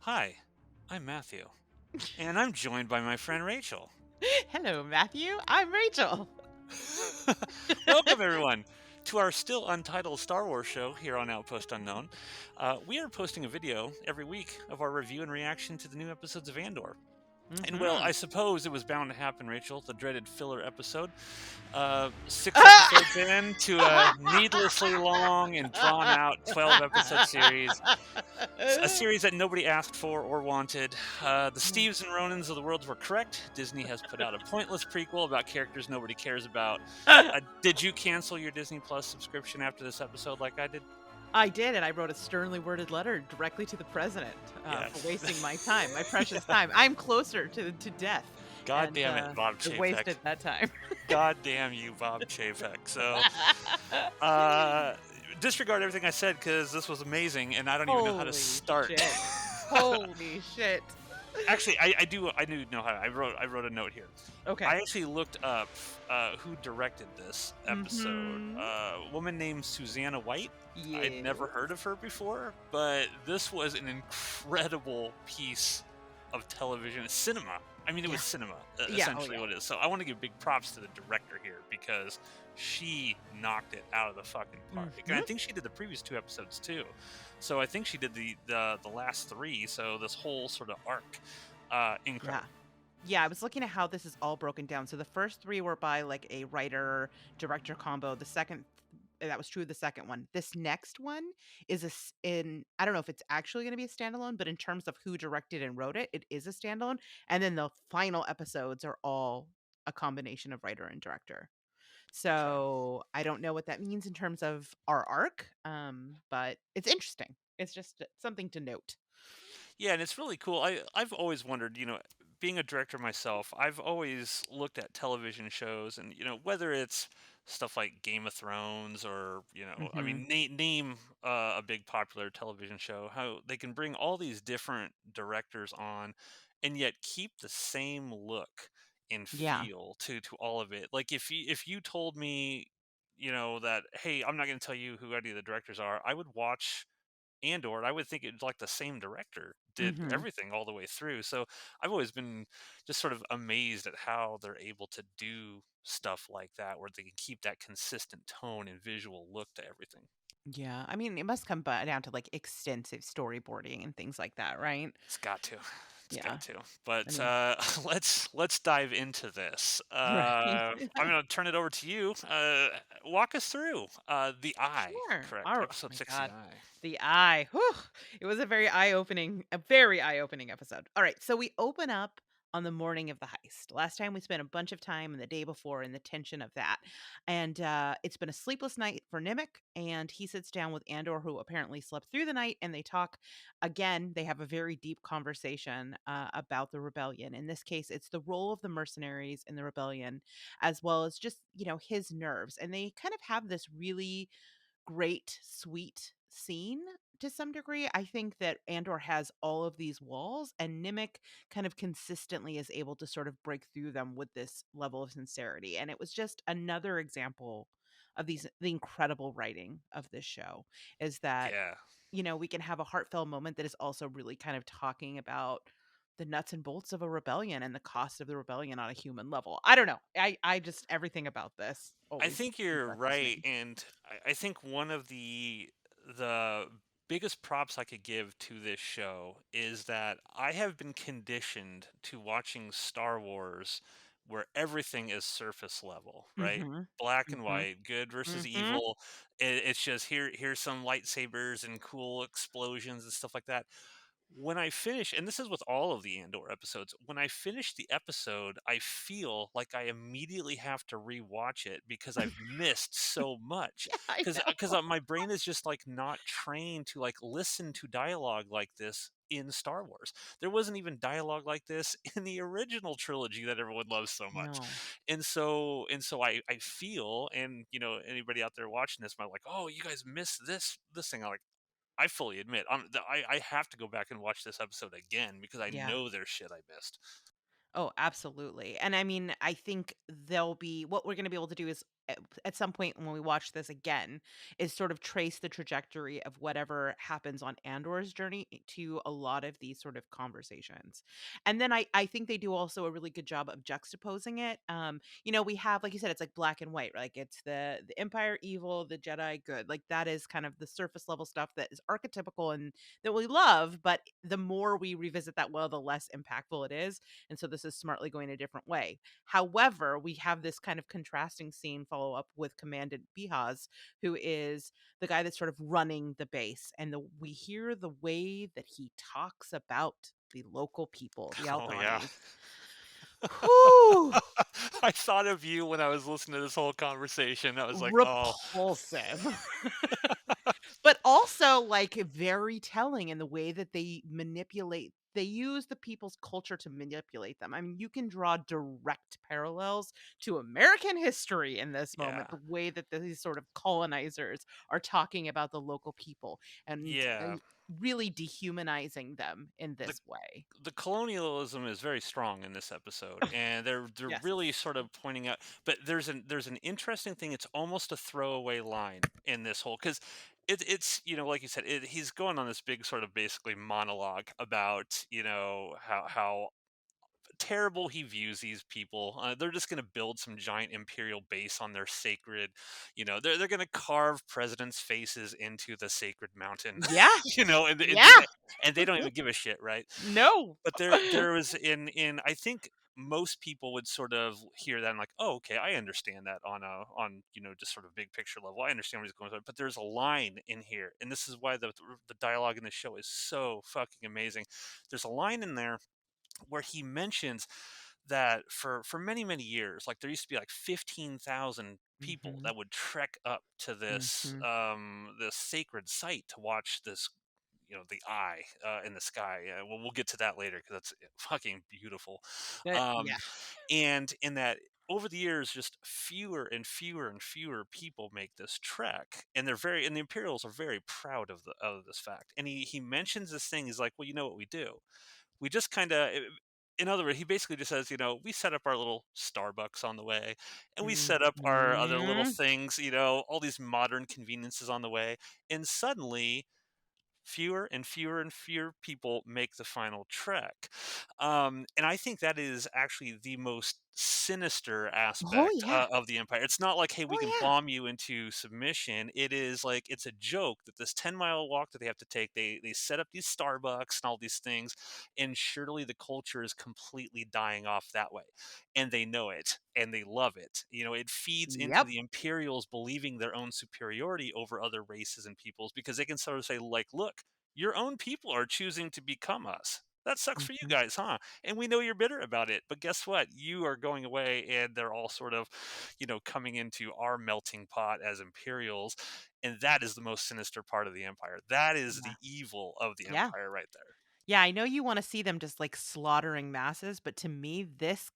Hi, I'm Matthew, and I'm joined by my friend Rachel. Hello, Matthew. I'm Rachel. Welcome, everyone, to our still untitled Star Wars show here on Outpost Unknown. We are posting a video every week of our review and reaction to the new episodes of Andor. And well, Hmm. I suppose it was bound to happen, Rachel, the dreaded filler episode. 6 episodes into a needlessly long and drawn out 12 episode series. A series that nobody asked for or wanted. The Steves and Ronins of the world were correct. Disney has put out a pointless prequel about characters nobody cares about. Did you cancel your Disney Plus subscription after this episode like I did? I did, and I wrote a sternly worded letter directly to the president for wasting my time, my Yes. precious time. I'm closer to death, God and damn it, Bob I Chapek. wasted that time. God damn you, Bob Chapek. So, uh, disregard everything I said because this was amazing, and I don't even know how to Holy start. shit! Holy shit! Actually, I do know how. I wrote a note here. Okay. I actually looked up who directed this episode. Mm-hmm. A woman named Susanna White. I'd Yes. never heard of her before, but this was an incredible piece of television cinema. I mean, it was Yeah. cinema, Yeah. Oh essentially yeah. what it is. So I want to give big props to the director here because she knocked it out of the fucking park. And I Mm-hmm. think she did the previous two episodes too. So I think she did the last three. So this whole sort of arc, Yeah. incredible. Yeah, I was looking at how this is all broken down. So the first three were by like a writer director combo. The second that was true of the second one. This next one is in I don't know if it's actually going to be a standalone, but in terms of who directed and wrote it, it is a standalone. And then the final episodes are all a combination of writer and director. Okay. So I don't know what that means in terms of our arc, but it's interesting. It's just something to note. Yeah, and it's really cool. I've always wondered, being a director myself, I've always looked at television shows and, whether it's stuff like Game of Thrones or, I Hmm. mean, name a big popular television show, how they can bring all these different directors on and yet keep the same look and Yeah. feel to all of it. Like if you told me, that hey, I'm not going to tell you who any of the directors are, I would watch Andor, I would think it's like the same director did Hmm. everything all the way through. So I've always been just sort of amazed at how they're able to do stuff like that, where they can keep that consistent tone and visual look to everything. Yeah, I mean, it must come down to like extensive storyboarding and things like that, right? It's got to. It's Yeah, got to. I But mean, let's dive into this. right. I'm going to turn it over to you. Walk us through the Eye. Sure. Correct. All right. Oh Episode my six, the God. Eye. The eye. Whew. It was a very eye-opening episode. All right. So we open up on the morning of the heist. Last time we spent a bunch of time and the day before in the tension of that. And it's been a sleepless night for Nimic. And he sits down with Andor, who apparently slept through the night. And they talk again. They have a very deep conversation about the rebellion. In this case, it's the role of the mercenaries in the rebellion, as well as just, his nerves. And they kind of have this really great, sweet scene to some degree. I think that Andor has all of these walls, and Nimic kind of consistently is able to sort of break through them with this level of sincerity. And it was just another example of the incredible writing of this show is that Yeah. we can have a heartfelt moment that is also really kind of talking about the nuts and bolts of a rebellion and the cost of the rebellion on a human level. I don't know. I just everything about this I always think you're impresses right, me. and I think one of the biggest props I could give to this show is that I have been conditioned to watching Star Wars where everything is surface level, right? Mhm. Black and Mhm. white, good versus Mhm. evil. It's just here's some lightsabers and cool explosions and stuff like that. When I finish, and this is with all of the Andor episodes, when I finish the episode, I feel like I immediately have to rewatch it because I've missed so much. Yeah, I Because know. my brain is just like not trained to like listen to dialogue like this in Star Wars. There wasn't even dialogue like this in the original trilogy that everyone loves so much. No. And so I feel, and anybody out there watching this might like, oh, you guys missed this thing. I'm like, I fully admit, I have to go back and watch this episode again because I Yeah. know there's shit I missed. Oh, absolutely. And I mean, I think they'll be what we're going to be able to do is at some point when we watch this again, is sort of trace the trajectory of whatever happens on Andor's journey to a lot of these sort of conversations. And then I think they do also a really good job of juxtaposing it. We have, like you said, it's like black and white, like it's the Empire evil, the Jedi good. Like that is kind of the surface level stuff that is archetypical and that we love, but the more we revisit that well, the less impactful it is. And so this is smartly going a different way. However, we have this kind of contrasting scene follow up with Commandant Bihaz, who is the guy that's sort of running the base. And we hear the way that he talks about the local people, the Oh yeah. Aldhani. Whew, I thought of you when I was listening to this whole conversation. I was like, oh, repulsive. But also, like, very telling in the way that they use the people's culture to manipulate them. I mean, you can draw direct parallels to American history in this yeah, moment, the way that these sort of colonizers are talking about the local people and yeah. really dehumanizing them in The this way. the colonialism is very strong in this episode, and they're Yes. really sort of pointing out. But there's an interesting thing. It's almost a throwaway line in this whole, because it's like you said, he's going on this big sort of basically monologue about how terrible he views these people. They're just going to build some giant imperial base on their sacred, they're going to carve presidents' faces into the sacred mountain, Yeah. and Yeah. they don't even give a shit, right? No. But there was in I think most people would sort of hear that and like, oh, okay, I understand that on just sort of big picture level. I understand what he's going through. But there's a line in here, and this is why the dialogue in the show is so fucking amazing. There's a line in there where he mentions that for many many years, like there used to be like 15,000 people Mhm. that would trek up to Mhm. this sacred site to watch this, the eye in the sky. We'll get to that later because that's fucking beautiful. um Yeah. and in that, over the years, just fewer and fewer and fewer people make this trek, and the Imperials are very proud of this fact. And he mentions this thing. He's like, well, you know what we do, we just kind of, in other words, he basically just says, we set up our little Starbucks on the way, and we set up our other little Mhm. things, all these modern conveniences on the way, and suddenly fewer and fewer and fewer people make the final trek. And I think that is actually the most sinister Oh, aspect yeah. of the empire. It's not like, hey, we Oh, can yeah. bomb you into submission. It is like, it's a joke that this 10-mile walk that they have to take, they set up these Starbucks and all these things, and surely the culture is completely dying off that way. And they know it and they love it. It feeds into Yep. the Imperials believing their own superiority over other races and peoples, because they can sort of say, like, look, your own people are choosing to become us. That sucks for you Mhm. guys, huh? And we know you're bitter about it, but guess what? You are going away, and they're all sort of, coming into our melting pot as Imperials. And that is the most sinister part of the Empire. That is Yeah. the evil of the Yeah. Empire right there. Yeah, I know you wanna see them just, like, slaughtering masses, but to me, this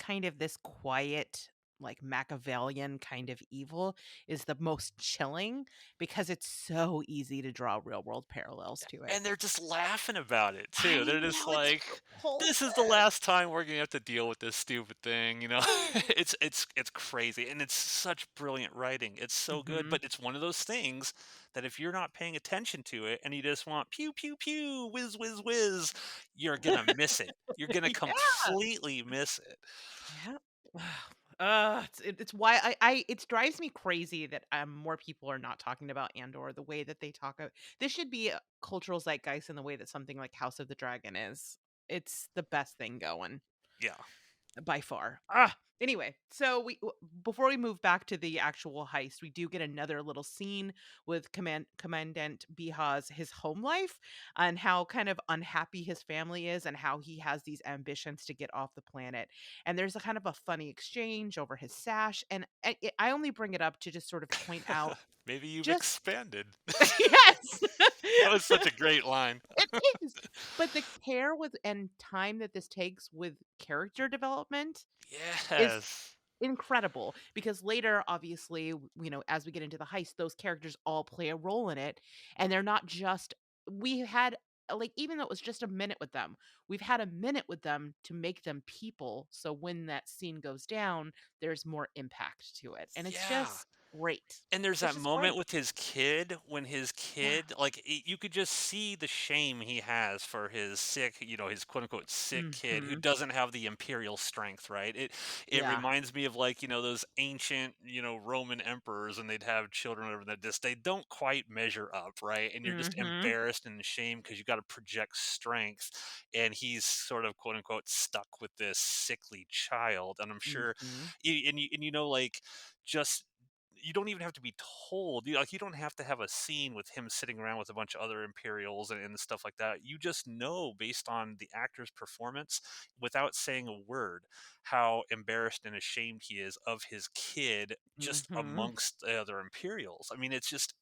quiet, like, Machiavellian kind of evil is the most chilling because it's so easy to draw real world parallels to it. And they're just laughing about it too. I They're just know, it's like, "This is the repulsive. last time we're gonna have to deal with this stupid thing," you know? It's crazy, and it's such brilliant writing. It's so good, Mhm. but it's one of those things that if you're not paying attention to it and you just want pew pew pew, whiz whiz whiz, you're gonna miss it. You're gonna Yeah. completely miss it. Yeah. It's why it drives me crazy that more people are not talking about Andor the way that they talk of this should be a cultural zeitgeist in the way that something like House of the Dragon is. It's the best thing going Yeah. by far. Anyway, so before we move back to the actual heist, we do get another little scene with Commandant Bihaz, his home life, and how kind of unhappy his family is, and how he has these ambitions to get off the planet. And there's a kind of a funny exchange over his sash, and I only bring it up to just sort of point out Maybe you've just expanded. yes. That was such a great line. It is. But the care with and time that this takes with character development is Yes. incredible because later, obviously, as we get into the heist, those characters all play a role in it. And they're not just, we had, like, even though it was just a minute with them, we've had a minute with them to make them people. So when that scene goes down, there's more impact to it. And it's Yeah. just. great. And there's It's that just moment great. with his kid when his Yeah. kid, like, you could just see the shame he has for his sick, his quote unquote sick kid who Mhm. doesn't have the imperial strength, right? It Yeah. reminds me of, like, those ancient, Roman emperors, and they'd have children over that just they don't quite measure up, right? And you're just Mhm. embarrassed and ashamed because you got to project strength, and he's sort of quote unquote stuck with this sickly child, and I'm sure, Mhm. like, just you don't even have to be told. You don't have to have a scene with him sitting around with a bunch of other Imperials and stuff like that. You just know based on the actor's performance, without saying a word, how embarrassed and ashamed he is of his kid just Mhm. amongst the other Imperials. I mean, it's just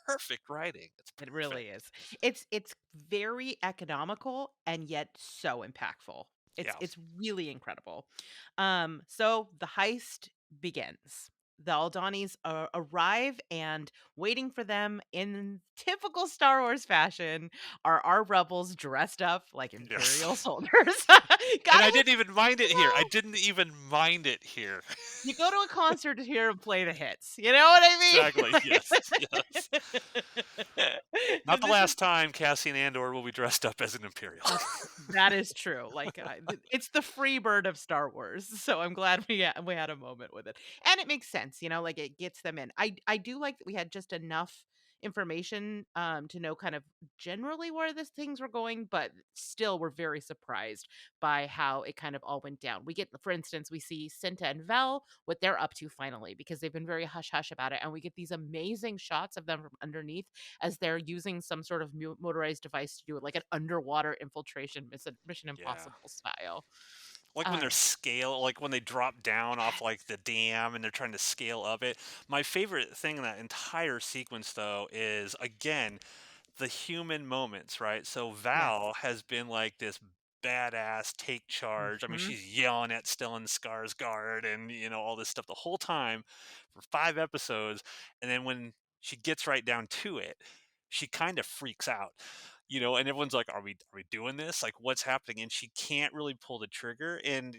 perfect writing. It's It perfect. really is. It's very economical and yet so impactful. It's Yeah, it's really incredible. So the heist begins. The Aldanis arrive, and waiting for them in typical Star Wars fashion are our rebels dressed up like yes. Imperial soldiers. And Gotta I have, didn't even mind it you here. I know, didn't even mind it here. you go to a concert to hear 'em play the hits. You know what I Exactly. mean? Yes. Yes. Not And the this is last time Cassian Andor will be dressed up as an Imperial. that is true. Like, it's the free bird of Star Wars, so I'm glad we had a moment with it, and it makes sense, like it gets them in. I do like that we had just enough information to know kind of generally where these things were going, but still we're very surprised by how it kind of all went down. We get, for instance, we see Cinta and Vel what they're up to finally because they've been very hush hush about it, and we get these amazing shots of them from underneath as they're using some sort of motorized device to do it, like an underwater infiltration Mission Yeah. Impossible style. Like when Uh, they're like when they drop down off like the dam and they're trying to scale up it. My favorite thing in that entire sequence though is again the human moments, right? So yes. Val has been like this badass take charge. I mean, Hmm. she's yelling at Stellan Skarsgård and all this stuff the whole time for 5 episodes, and then when she gets right down to it, she kind of freaks out. And everyone's like, "Are we doing this? Like, what's happening?" And she can't really pull the trigger. And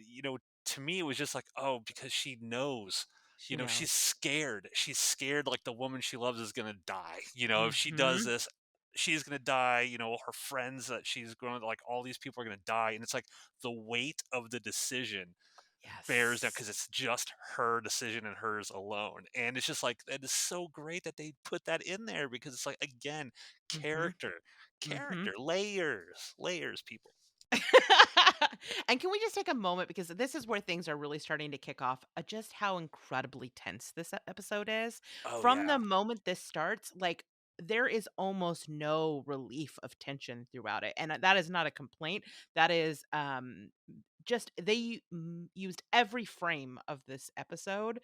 to me, it was just like, oh, because she knows. She She's knows. scared. She's scared like the woman she loves is gonna die. If she does Hmm. this, she's gonna die. Her friends that she's going to like, all these people are gonna die, and it's like the weight of the decision bears down because Yes. it's just her decision and hers alone. And it's just like that is so great that they put that in there because it's like again, Hmm. character, Hmm. layers, people. And can we just take a moment because this is where things are really starting to kick off, just how incredibly tense this episode is. Oh From yeah, the moment this starts, like there is almost no relief of tension throughout it. And that is not a complaint. That is just they used every frame of this episode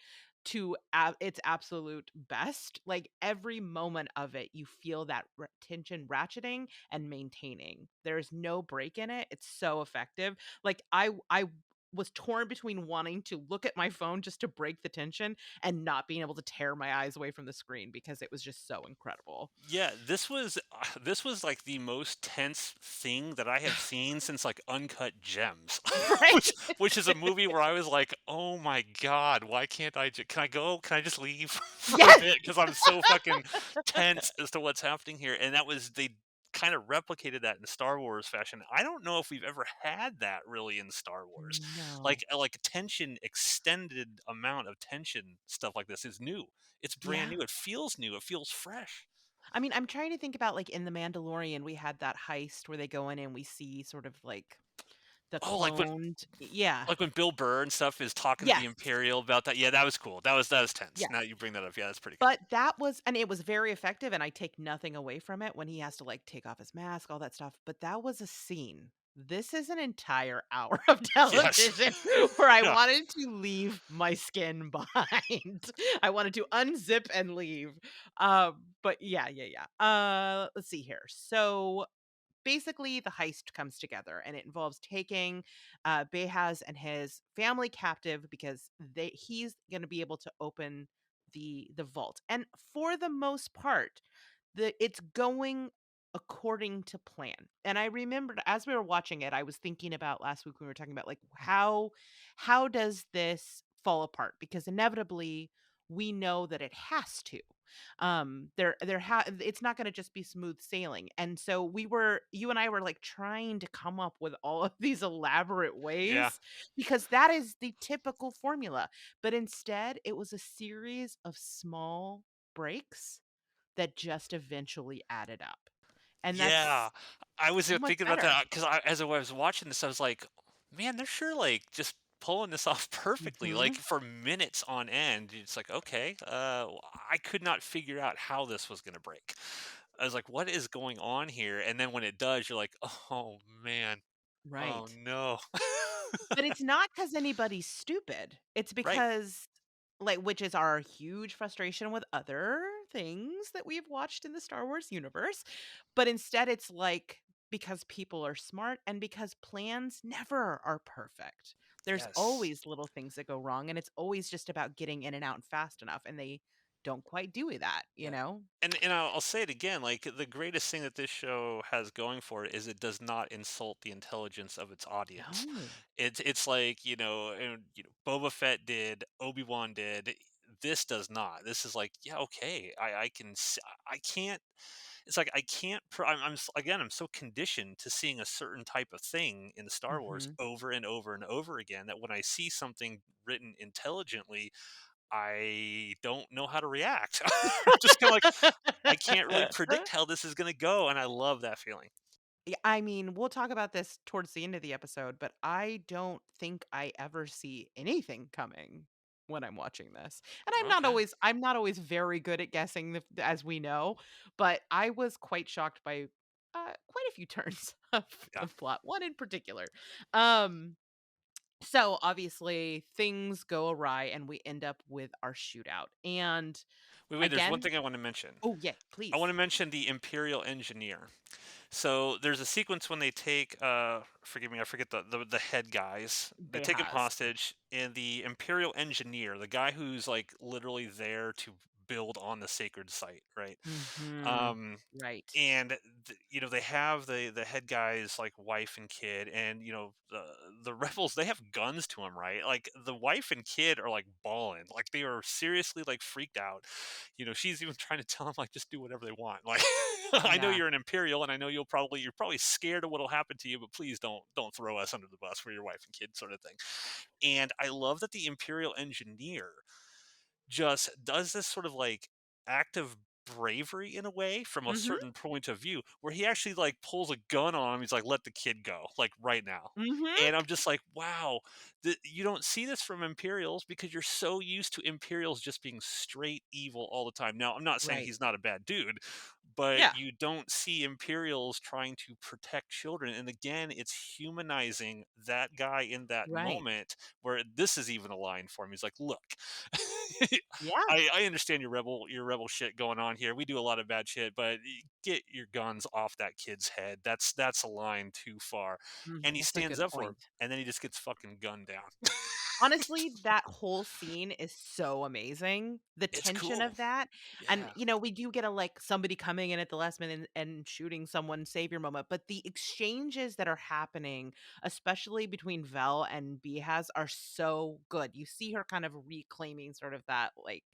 to its absolute best. Like every moment of it, you feel that tension ratcheting and maintaining. There's no break in it. It's so effective. Like I was torn between wanting to look at my phone just to break the tension and not being able to tear my eyes away from the screen because it was just so incredible. yeah. This was like the most tense thing that I have seen since like Uncut Gems, Right? which is a movie where I was like, oh my god, why can't can I go? Can I just leave for a Yes. bit because I'm so fucking tense as to what's happening here? And that was they kind of replicated that in Star Wars fashion. I don't know if we've ever had that really in Star Wars. No. Like tension, extended amount of tension stuff like this is new. It's brand Yeah. new. It feels new. It feels fresh. I mean, I'm trying to think about like in The Mandalorian, we had that heist where they go in and we see sort of like the Oh, cloned. Yeah. like when Bill Burr and stuff is talking to the Yes. Imperial about that. Yeah, that was cool. That was tense. Yes. Now you bring that up. Yeah, that's pretty cool. But that was, and it was very effective, and I take nothing away from it when he has to like take off his mask, all that stuff. But that was a scene. This is an entire hour of Yes. television where I Yeah. wanted to leave my skin behind. I wanted to unzip and leave. But yeah. Let's see here. So basically the heist comes together and it involves taking Behaz and his family captive because he's going to be able to open the vault. And for the most part, it's going according to plan. And I remembered as we were watching it, I was thinking about last week when we were talking about like how does this fall apart? Because inevitably we know that it has to. It's not going to just be smooth sailing. And so you and I were like trying to come up with all of these elaborate Yeah. ways because that is the typical formula. But instead, it was a series of small breaks that just eventually added up. And Yeah. that's I was, so much thinking about better. that because as I was watching this, I was like, "Man, they're sure, like, just pulling this off perfectly." Like, Mhm. for minutes on end, it's like, "Okay, I could not figure out how this was gonna break." I was like, "What is going on here?" And then when it does, you're like, "Oh, man. Oh, Right. no." But it's not because anybody's stupid. It's Right. because like, which is our huge frustration with other things that we've watched in the Star Wars universe, but instead it's like because people are smart and because plans never are perfect. There's Yes. always little things that go wrong, and it's always just about getting in and out fast enough, and they don't quite do that, you Yeah. know? And I'll say it again, like, the greatest thing that this show has going for it is it does not insult the intelligence of its audience. No. It's like, Boba Fett did, Obi-Wan did, this does not. This is like, yeah, okay, I can I can't, it's like I can't again, I'm so conditioned to seeing a certain type of thing in Star Wars Mhm. over and over and over again that when I see something written intelligently, I don't know how to react. I'm just kind of like, I can't really predict how this is going to go, and I love that feeling. Yeah, I mean, we'll talk about this towards the end of the episode, but I don't think I ever see anything coming when I'm watching this. And Okay. I'm not always very good at guessing as we know, but I was quite shocked by quite a few turns Yeah. of plot, one in particular. Um so obviously things go awry and we end up with our shootout. And Wait, there's one again, thing I want to mention. oh yeah, I want please. to mention the Imperial Engineer. So there's a sequence when they take, forgive me, I forget the head guys. They take him Behas. hostage, and the Imperial Engineer, the guy who's like literally there to build on the sacred site, right? Mhm. Um, Right. and they have the head guy's like wife and kid, and the rebels, they have guns to him, right? Like the wife and kid are like bawling, like they are seriously like freaked out. She's even trying to tell him like just do whatever they want, like I know Yeah. you're an imperial, and I know you're probably scared of what'll happen to you, but please don't throw us under the bus for your wife and kid, sort of thing. And I love that the Imperial Engineer just does this sort of like act of bravery in a way from a Mhm. certain point of view where he actually like pulls a gun on him. He's like, let the kid go, like right now. Mhm. And I'm just like, wow, you don't see this from Imperials because you're so used to Imperials just being straight evil all the time. Now, I'm not saying Right. he's not a bad dude, but Yeah. you don't see Imperials trying to protect children. And again, it's humanizing that guy in that Right. moment where this is even a line for him. He's like, look, Yeah. I understand your rebel shit going on here. We do a lot of bad shit, but get your guns off that kid's head. That's a line too far. And he That's a stands good up for him, point. and then he just gets fucking gunned down. Honestly, that whole scene is so amazing. The It's tension cool. of that, and, Yeah. we do get a, like, somebody coming in at the last minute and shooting someone savior moment, but the exchanges that are happening, especially between Vel and Behaz, are so good. You see her kind of reclaiming sort of that, like,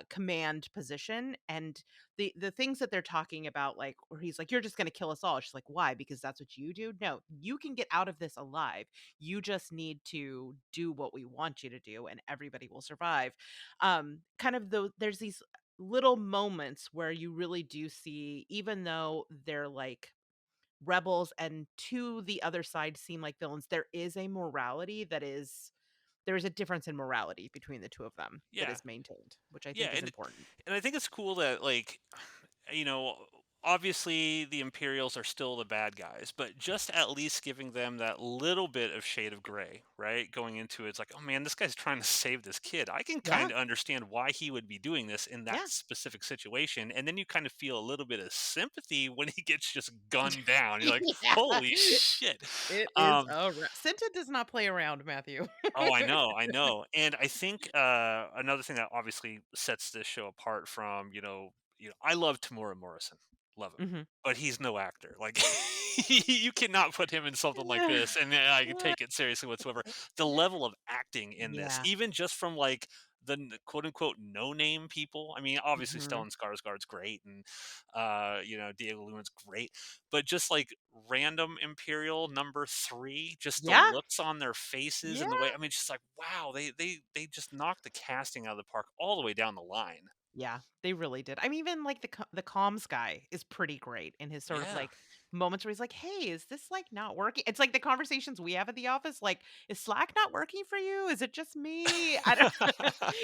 command position, and the things that they're talking about, like, where he's like, "You're just gonna kill us all." She's like, "Why? Because that's what you do?" "No, you can get out of this alive. You just need to do what we want you to do and everybody will survive." Kind of though there's these little moments where you really do see, even though they're like rebels and to the other side seem like villains, there is a morality that is there is a difference in morality between the two of them that Yeah. is maintained, which I Yeah. think is important. And I think it's cool that, like, you know, obviously the Imperials are still the bad guys, but just at least giving them that little bit of shade of gray, right? Going into it, it's like, oh man, this guy's trying to save this kid. I can Yeah. kind of understand why he would be doing this in that Yeah. specific situation. And then you kind of feel a little bit of sympathy when he gets just gunned down. You're like, Yeah. holy shit. It is Um, a Cinta does not play around, Matthew. Oh, I know, and I think another thing that obviously sets this show apart from I love Tamura Morrison, love him, Mhm. but he's no actor. Like you cannot put him in something like this, and I can take it seriously whatsoever. The level of acting in this, Yeah. even just from like quote unquote no name people. I mean, obviously Mhm. Stellan Skarsgård's great, and you know, Diego Luna's great, but just like random Imperial number three, just the Yeah, looks on their faces yeah. and the way, I mean, just like wow, they just knocked the casting out of the park all the way down the line. Yeah, they really did. I mean, even like the comms guy is pretty great in his sort of Yeah. like moments where he's like, "Hey, is this like not working?" It's like the conversations we have at the office. Like, is Slack not working for you? Is it just me? I don't.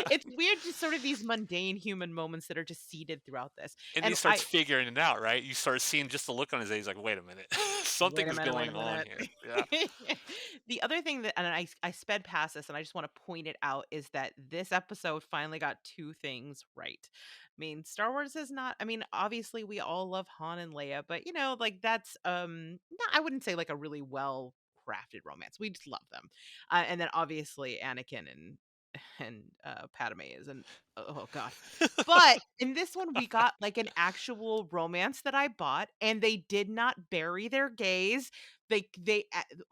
It's weird, just sort of these mundane human moments that are just seeded throughout this. And he And starts figuring it out, right? You start seeing just the look on his face. He's like, "Wait a minute, something wait a is minute, wait a going on minute. here." Yeah, The other thing that, and I sped past this, and I just want to point it out, is that this episode finally got two things right. I mean, Star Wars is not. I mean, obviously we all love Han and Leia, but you know, like that's no, I wouldn't say like a really well crafted romance. We just love them, and then obviously Anakin and Padme is an oh god. But in this one, we got like an actual romance that I bought, and they did not bury their gaze.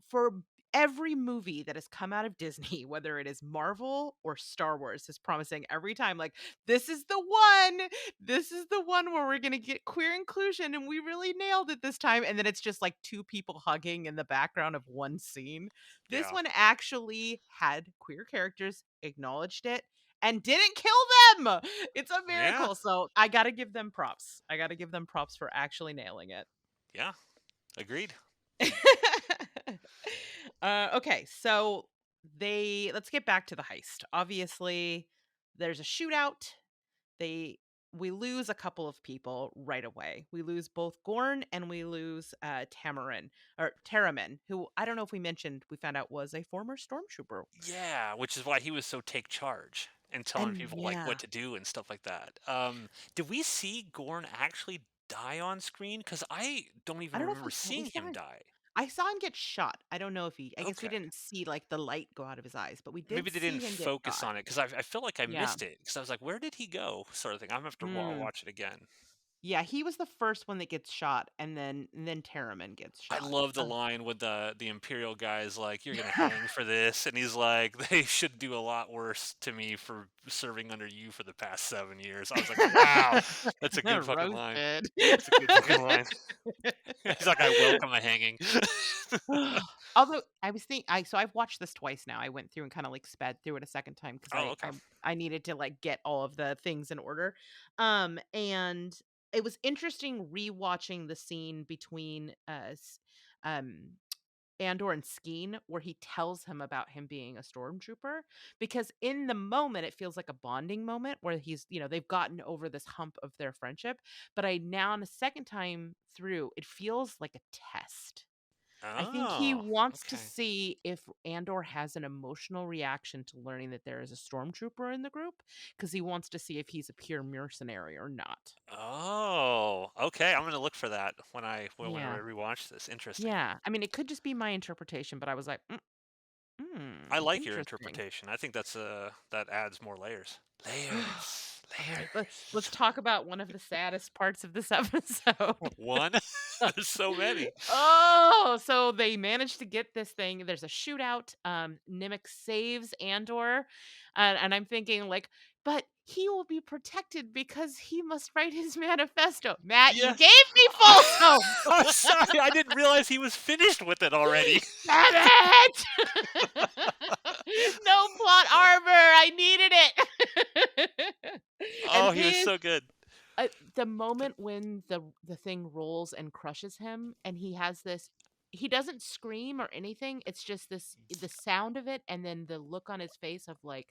For every movie that has come out of Disney, whether it is Marvel or Star Wars, is promising every time, like, this is the one, this is the one where we're gonna get queer inclusion, and we really nailed it this time. And then it's just like two people hugging in the background of one scene. This yeah, one actually had queer characters, acknowledged it, and didn't kill them. It's a yeah, miracle. So I gotta give them props. I gotta give them props for actually nailing it. yeah. Agreed. Okay, so they let's get back to the heist. Obviously, there's a shootout. They We lose a couple of people right away. We lose both Gorn and we lose Tamarin or Taramin, who I don't know if we mentioned. We found out was a former stormtrooper. Yeah, which is why he was so take charge and telling And people like what yeah, to do and stuff like that. Did we see Gorn actually die on screen? Because I don't I even don't know if remember we seeing saw him him. die. I saw him get shot. I don't know if he. I guess we Okay. didn't see like the light go out of his eyes, but we Maybe did they see didn't him get focus shot. on it because I feel like I Yeah. missed it because I was like, where did he go? Sort of thing. I'm gonna have to Mm. watch it again. Yeah, he was the first one that gets shot, and then Taramin gets I shot. love the line with the Imperial guys like, "You're gonna hang for this," and he's like, "They should do a lot worse to me for serving under you for the past 7 years." I was like, "Wow, that's a good fucking line. Roasted. That's a good fucking line." He's like, "I welcome a hanging." Although I've watched this twice now. I went through and kinda, like, sped through it a second time because Oh, I okay. I I needed to, like, get all of the things in order. And it was interesting rewatching the scene between, um, Andor and Skeen, where he tells him about him being a stormtrooper, because in the moment, it feels like a bonding moment where they've gotten over this hump of their friendship, but I now on the second time through, it feels like a test. I think he Oh, wants to okay. see if Andor has an emotional reaction to learning that there is a stormtrooper in the group, because he wants to see if he's a pure mercenary or not. Oh, okay, I'm gonna look for that whenever I Yeah. rewatch this. Interesting. Yeah. I mean, it could just be my interpretation, but I was like, I like your interesting. interpretation. I think that adds more layers. Layers, All right, let's layers. talk about one of the saddest parts of this episode. One? There's so many. Oh, so they managed to get this thing. There's a shootout. Nimic saves Andor, and I'm thinking like, but he will be protected because he must write his manifesto. Matt, you Yeah. gave me false hope. I'm sorry, I didn't realize he was finished with it already. Damn it! No plot armor. I needed it. And Oh, he was his so good. the moment when the thing rolls and crushes him, and he doesn't scream or anything. It's just the sound of it, and then the look on his face of like,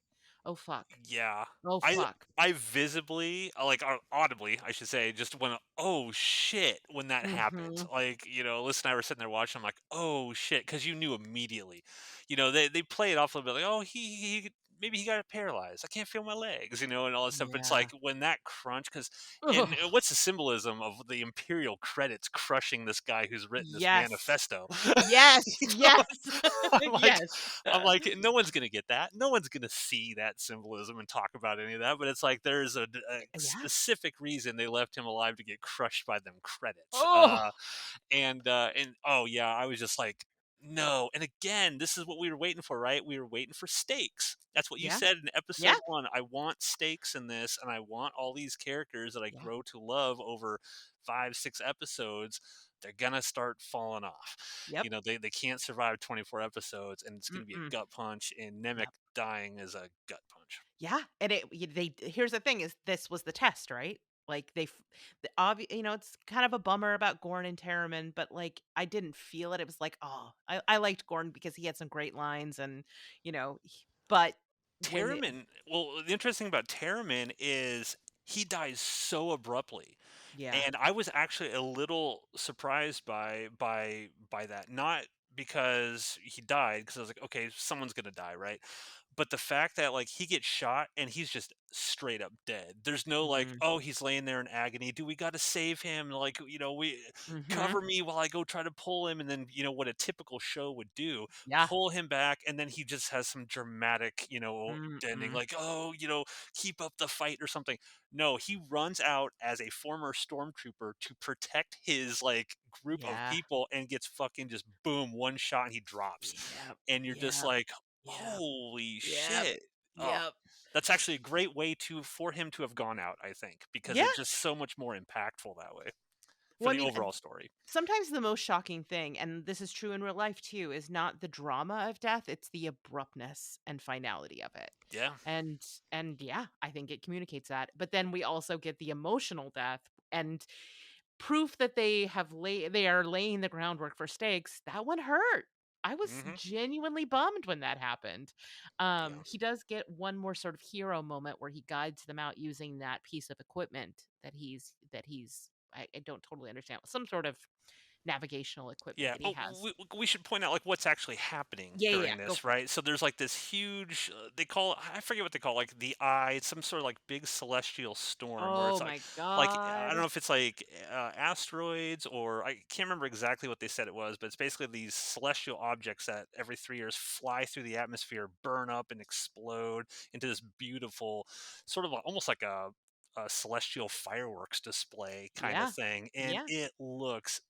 oh fuck, Yeah. oh I fuck. I visibly, like, audibly, I should say, just went, "Oh, shit," when that happened. Mhm. Like, Alyssa and I were sitting there watching, I'm like, "Oh, shit," because you knew immediately. They play it off a little bit like, "Oh, he maybe he got paralyzed. I can't feel my legs," and all that stuff. But it's Yeah. like when that crunch, because and Ugh. what's the symbolism of the Imperial credits crushing this guy who's written this Yes. manifesto? Yes. You know? Yes. I'm like, Yes. I'm like, no one's gonna get that. No one's gonna see that symbolism and talk about any of that. But it's like there's a Yeah. specific reason they left him alive to get crushed by them credits. Oh. And oh yeah, I was just like. No, and again, this is what we were waiting for, right? We were waiting for stakes. That's what you Yeah. said in Yeah. episode 1. I want stakes in this, and I want all these characters that I Yeah. grow to love over 5, 6 episodes. They're gonna start falling off. Yep. They can't survive 24 episodes, and it's gonna be a Mm-mm. gut punch, and Nemec Yep. dying is a gut punch. Yeah, and they here's the thing is this was the test, right? Like it's kind of a bummer about Gorn and Terriman, but like I didn't feel it. It was like, oh, I liked Gorn because he had some great lines, and but when it, Terriman, well, the interesting about Terriman is he dies so abruptly. yeah, And I was actually a little surprised by that. Not because he died, because I was like, okay, someone's gonna die, right? But the fact that like he gets shot and he's just straight up dead. There's no like, mhm, oh, he's laying there in agony. Do we got to save him? Like, we mhm, cover me while I go try to pull him, and then what a typical show would do, yeah, pull him back, and then he just has some dramatic, ending, mm-mm, like, oh, keep up the fight or something. No, he runs out as a former stormtrooper to protect his like group of yeah, people and gets fucking just boom, one shot and he drops. yep, And you're just yep, like, yep, holy yep, shit. Oh, yep. that's actually a great way to for him to have gone out, I think, because Yeah. it's just so much more impactful that way for Well, I the mean, overall story. sometimes the most shocking thing, and this is true in real life too, is not the drama of death, it's the abruptness and finality of it. Yeah. And and yeah, I think it communicates that. But then we also get the emotional death and proof that they are laying the groundwork for stakes. That one hurt. I was Hmm. genuinely bummed when that happened. Yeah. He does get one more sort of hero moment where he guides them out using that piece of equipment that he's I don't totally understand. Some sort of navigational equipment Yeah. that he Oh, has. we should point out like what's actually happening Yeah, yeah, yeah. during Go this, for it. right? So there's like this huge, they call it, I forget what they call it, like the eye, it's some sort of like big celestial storm where it's Oh my like I don't god. know if it's like asteroids, or I can't remember exactly what they said it was, but it's basically these celestial objects that every 3 years fly through the atmosphere, burn up and explode into this beautiful, sort of almost like a celestial fireworks display kind of Yeah. thing, and Yeah. it looks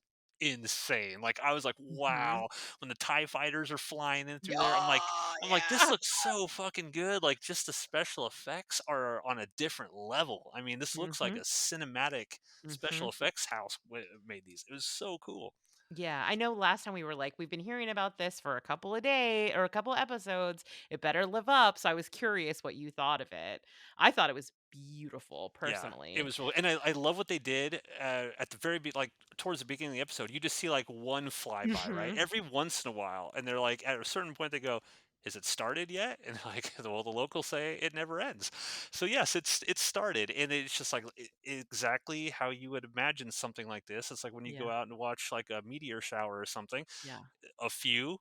insane. Like I was like, Mhm. wow, when the TIE fighters are flying in through there, Oh, I'm like, this yeah. looks so fucking good. Like just the special effects are on a different level. I mean, this looks like Mhm. a cinematic special Mhm. effects house made these. It was so cool. Yeah, I know last time we were like, we've been hearing about this for a couple of day or a couple episodes. It better live up. So I was curious what you thought of it. I thought it was beautiful Yeah, it personally. was really, and I love what they did at the like towards the beginning of the episode. You just see like one flyby, right? Mhm. Every once in a while, and they're like at a certain point they go, "Is it started yet?" And like, well, the locals say it never ends. So yes, it's started, and it's just like exactly how you would imagine something like this. It's like when you Yeah. go out and watch like a meteor shower or something, Yeah. a few,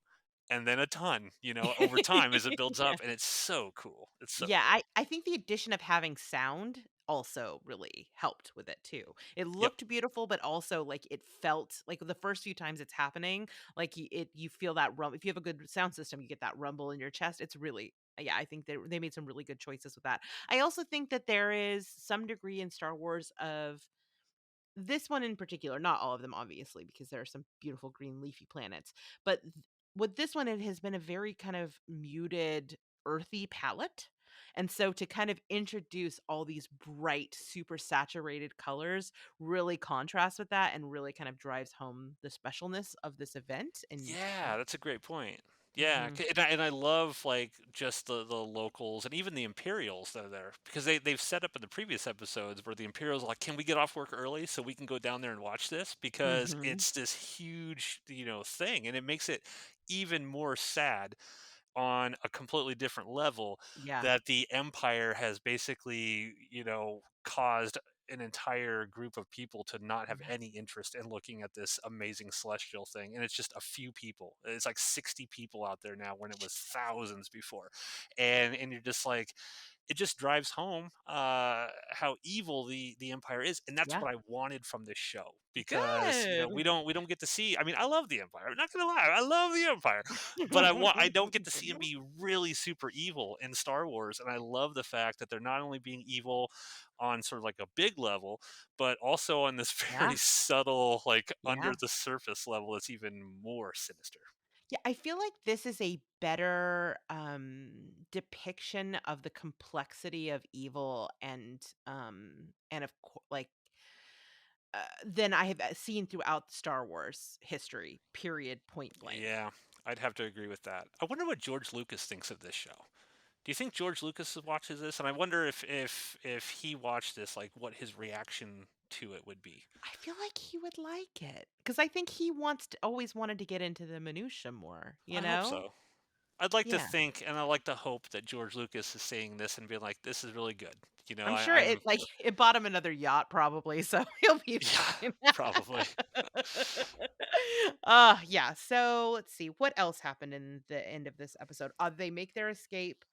and then a ton, over time as it builds Yeah. up, and it's so cool. It's so Yeah, cool. I think the addition of having sound also really helped with it too. It Yep. looked beautiful, but also like it felt like the first few times it's happening, like you feel that rum. If you have a good sound system, you get that rumble in your chest. It's really yeah, I think they made some really good choices with that. I also think that there is some degree in Star Wars of this one in particular, not all of them, obviously, because there are some beautiful green leafy planets. But with this one, it has been a very kind of muted, earthy palette. And so to kind of introduce all these bright, super saturated colors really contrasts with that and really kind of drives home the specialness of this event. And Yeah, that's a great point. Yeah, mhm, and I love like just the locals and even the Imperials that are there, because they've set up in the previous episodes where the Imperials are like, can we get off work early so we can go down there and watch this, because mhm, it's this huge thing, and it makes it even more sad on a completely different level yeah, that the Empire has basically, caused an entire group of people to not have yeah, any interest in looking at this amazing celestial thing. And it's just a few people. It's like 60 people out there now when it was thousands before. And you're just like, it just drives home how evil the empire is, and that's yeah. what I wanted from this show, because Good. we don't get to see. I mean, I love the empire. I'm not gonna lie, I love the empire, but I don't get to see him be really super evil in Star Wars, and I love the fact that they're not only being evil on sort of like a big level, but also on this very Yeah, subtle, like under yeah. the surface level, that's even more sinister. Yeah, I feel like this is a better depiction of the complexity of evil and like than I have seen throughout Star Wars history. Period. Point blank. Yeah, I'd have to agree with that. I wonder what George Lucas thinks of this show. Do you think George Lucas watches this? And I wonder if he watched this, like what his reaction to it would be. I feel like he would like it because I think he always wanted to get into the minutia more. You I hope know? so. I'd like to Yeah. think, and I like to hope that George Lucas is saying this and being like, "This is really good." I'm sure I'm it bought him another yacht probably, so he'll be yeah, fine. probably. Yeah, so let's see, what else happened in the end of this episode? They make their escape.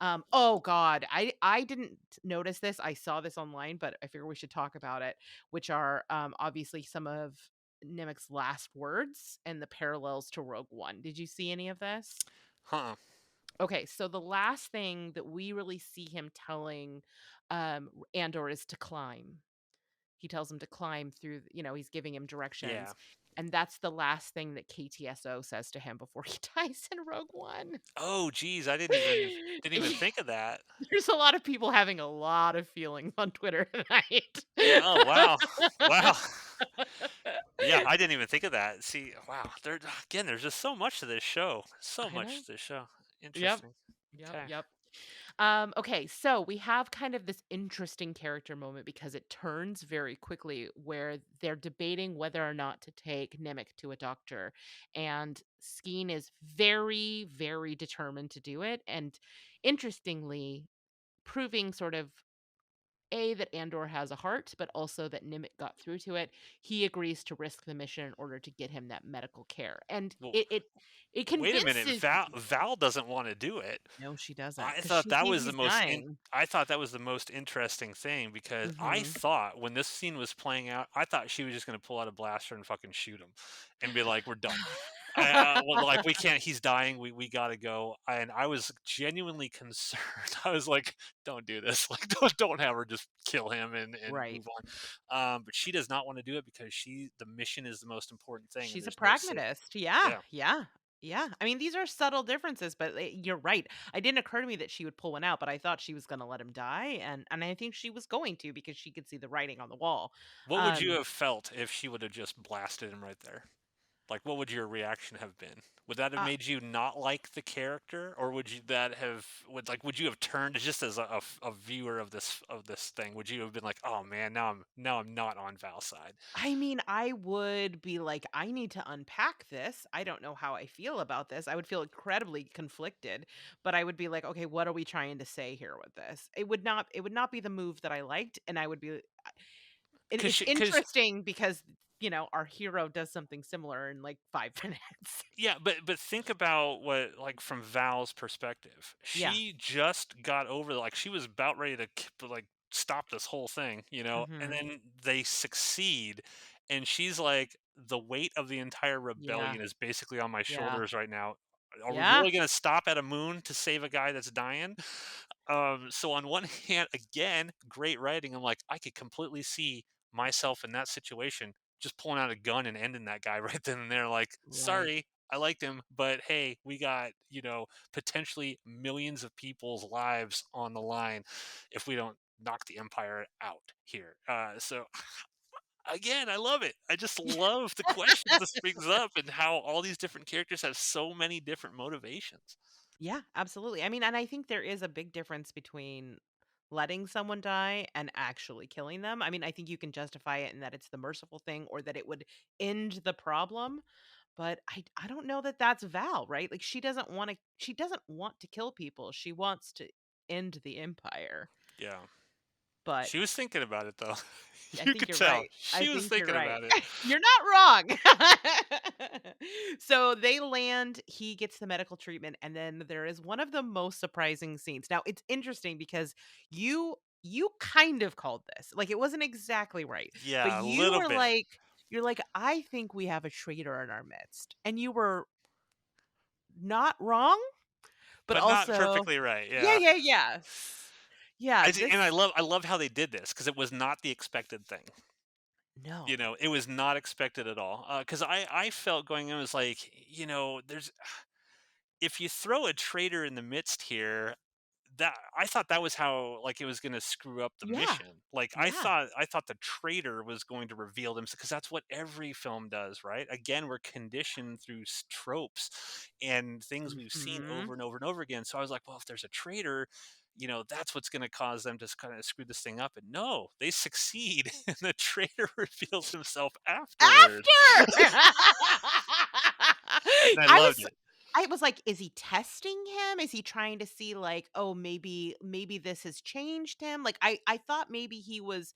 Oh god, I didn't notice this, I saw this online, but I figure we should talk about it, which are, obviously some of Nemec's last words and the parallels to Rogue One. Did you see any of this? Huh? Okay, so the last thing that we really see him telling, Andor is to climb. He tells him to climb through, he's giving him Yeah. directions, and that's the last thing that KTSO says to him before he dies in Rogue One. Oh, geez, I didn't even think of that. There's a lot of people having a lot of feelings on Twitter tonight. Oh, wow, wow. Yeah, I didn't even think of that. See, wow, there's just so much to this show. So I much know. to this show. Yep. Interesting. Yep, Okay. yep. Okay, so we have kind of this interesting character moment because it turns very quickly where they're debating whether or not to take Nemec to a doctor. And Skeen is very, very determined to do it. And interestingly, proving sort of that Andor has a heart, but also that Nimit got through to it. He agrees to risk the mission in order to get him that medical care. And Well, it wait a minute. convinces me. Val doesn't want to do it. No, she doesn't, I because thought she that sees was the he's most dying. I thought that was the most interesting thing because I Mhm. thought when this scene was playing out, I thought she was just going to pull out a blaster and fucking shoot him and be like, "We're done." Well, like we can't. He's dying. We gotta go. And I was genuinely concerned. I was like, "Don't do this. Like, don't have her just kill him and Right. move on." But she does not want to do it because the mission is the most important thing, and She's a there's no saving it. pragmatist. Yeah, Yeah. yeah, yeah. I mean, these are subtle differences, but you're right. It didn't occur to me that she would pull one out, but I thought she was going to let him die, and I think she was going to because she could see the writing on the wall. What would you Um, have felt if she would have just blasted him right there? Like, what would your reaction have been? Would that have uh, made you not like the character, or would you have turned just as a viewer of this thing? Would you have been like, oh man, now I'm not on Val's side? I mean, I would be like, I need to unpack this. I don't know how I feel about this. I would feel incredibly conflicted, but I would be like, okay, what are we trying to say here with this? It would not be the move that I liked, and I would be it's Because interesting because our hero does something similar in like 5 minutes. Yeah, but think about what like from Val's perspective. Yeah. She just got over like she was about ready to like stop this whole thing, and Mhm. then they succeed and she's like the weight of the entire Yeah. rebellion is basically on my Yeah. shoulders right now. Are we Yeah. really going to stop at a moon to save a guy that's dying? So on one hand, again, great writing. I'm like, I could completely see myself in that situation, just pulling out a gun and ending that guy right then and there. Like, Right. sorry, I liked him, but hey, we got potentially millions of people's lives on the line if we don't knock the empire out here. So again, I love it. I just love the questions this brings up and how all these different characters have so many different motivations. Yeah, absolutely. I mean, and I think there is a big difference between letting someone die and actually killing them. I mean, I think you can justify it in that it's the merciful thing or that it would end the problem, but I don't know that that's Val, right? Like she doesn't want to kill people. She wants to end the empire. Yeah. But She was thinking about it though. I You think could you're tell. right. I She was think you're thinking right. about it. You're not wrong. So they land, he gets the medical treatment, and then there is one of the most surprising scenes. Now, it's interesting because you kind of called this. Like it wasn't exactly right, but Yeah, a you little were bit, like you're like I think we have a traitor in our midst. And you were not wrong, but but not also perfectly right. yeah, Yeah. yeah, yeah. Yeah, And I this love how they did this because it was not the expected thing. No. It was not expected at all. Because I felt going in was like, there's if you throw a traitor in the midst here, that I thought that was how like it was going to screw up the Yeah. mission. Like Yeah. I thought the traitor was going to reveal them because that's what every film does, right? Again, we're conditioned through tropes and things we've seen over Mhm. and over and over again. So I was like, well, if there's a traitor, that's what's going to cause them to kind of screw this thing up. And no, they succeed, and the traitor reveals himself afterward, After! and I I loved was it. I was like, is he testing him? Is he trying to see like, oh, maybe this has changed him? Like I thought maybe he was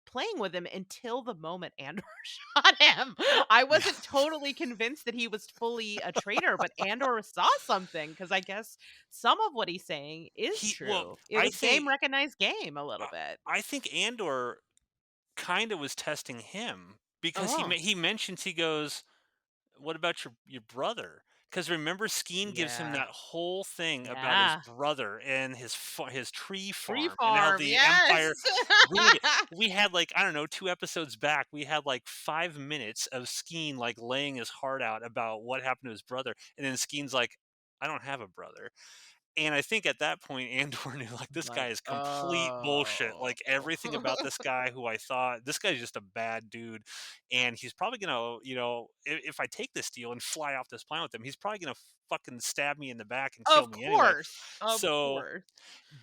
playing with him until the moment Andor shot him. I Yeah, wasn't totally convinced that he was fully a traitor, but Andor saw something because I guess some of what he's saying is well, true. It I was game think. recognized game a little I bit. I think Andor kinda was testing him because Oh, he mentions, he goes, "What about your brother?" Because remember, Skeen gives him yeah. that whole thing about his Yeah. brother and his tree Tree farm and how farm, the yes. Empire ruined it. We had, like, I don't know, 2 episodes back, we had, like, 5 minutes of Skeen, like, laying his heart out about what happened to his brother, and then Skeen's like, "I don't have a brother." And I think at that point, Andor knew, like, this guy Like, is complete bullshit. oh. Like, everything about this guy who I thought, this guy's just a bad dude. And he's probably gonna, if I take this deal and fly off this planet with him, he's probably gonna fucking stab me in the back and kill Of me anyway. course, of So, course.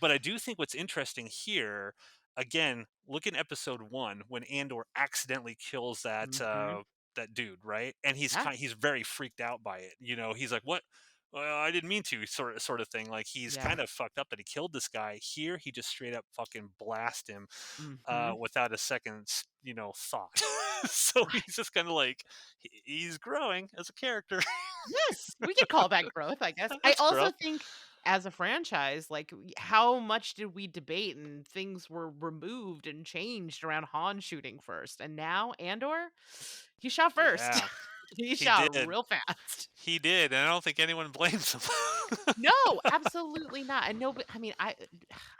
but I do think what's interesting here, again, look in episode 1 when Andor accidentally kills Mhm. that dude, right? And Yeah, he's very freaked out by it. He's like, "What? Well, I didn't mean to," sort of thing. Like he's yeah. kind of fucked up that he killed this guy. Here, he just straight up fucking blast him Mhm. without a second's thought. So Right. he's just kind of like he's growing as a character. Yes, we could call that growth, I guess. I That's also growth. think as a franchise, like, how much did we debate and things were removed and changed around Han shooting first, and now Andor, he shot first. Yeah, He he shot did. real fast. He did, and I don't think anyone blames him. No, absolutely not, and nobody I mean, I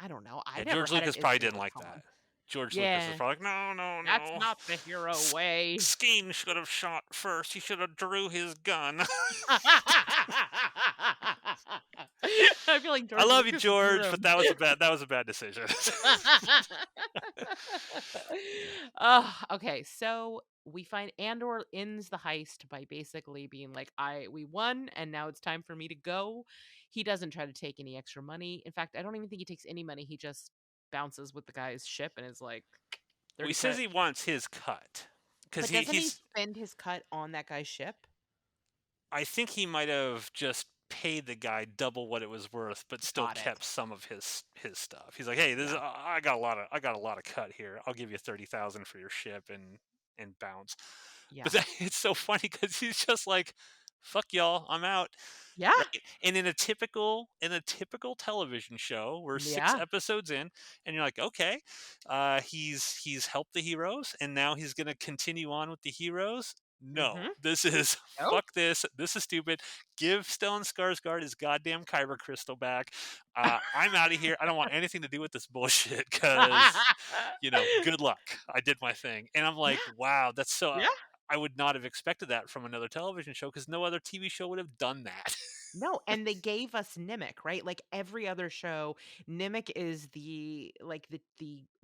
don't know, I Yeah, never George had an Lucas probably issue didn't with like Han. that. George Lucas was Yeah, probably like, "No, no, that's no. not the hero way. Skeen should have shot first. He should have drew his gun." I feel like I George love you, Lucas drew George, but him. that was a bad decision. Oh, okay. So we find Andor ends the heist by basically being like, we won and now it's time for me to go. He doesn't try to take any extra money. In fact, I don't even think he takes any money. He just bounces with the guy's ship and is like Well, he 30 says credit. he wants his cut because But he doesn't he he's. spend his cut on that guy's ship? I think he might have just paid the guy double what it was worth, but still Got it. kept some of his stuff. He's like, "Hey, this is, Yeah. I got a lot of cut here. I'll give you 30,000 for your ship and bounce." But Yeah. it's so funny because he's just like, "Fuck y'all, I'm out." Yeah. Right? And in a typical television show, we're six Yeah. episodes in, and you're like, okay, he's helped the heroes, and now he's gonna continue on with the heroes. No, Mm-hmm. this is Nope. fuck this. This is stupid. Give Stellan Skarsgård his goddamn Kyber crystal back. I'm out of here. I don't want anything to do with this bullshit because good luck. I did my thing, and I'm Yeah. like, wow, that's so. Yeah. I would not have expected that from another television show because no other TV show would have done that. No, and they gave us Nimic, right? Like every other show, Nimic is the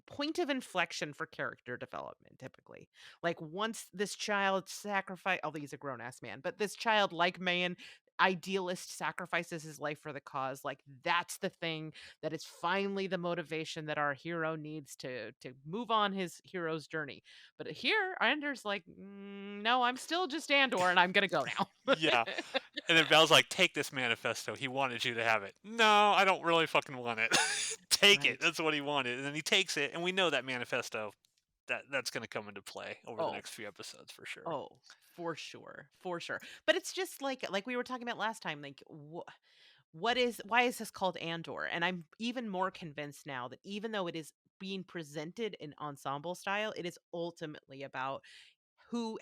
point of inflection for character development typically. Like once this child sacrifice although he's a grown ass man, but this child like man idealist sacrifices his life for the cause, like that's the thing that is finally the motivation that our hero needs to move on his hero's journey. But here Anders like, no, I'm still just Andor and I'm gonna go now." Yeah. And then Belle's like, take this manifesto. He wanted you to have it. No, I don't really fucking want it. Take it. Right. That's what he wanted. And then he takes it, and we know that manifesto that's going to come into play over the Oh, next few episodes for sure. oh, for sure, for sure. But it's just like we were talking about last time. Like, what is why is this called Andor? And I'm even more convinced now that even though it is being presented in ensemble style, it is ultimately about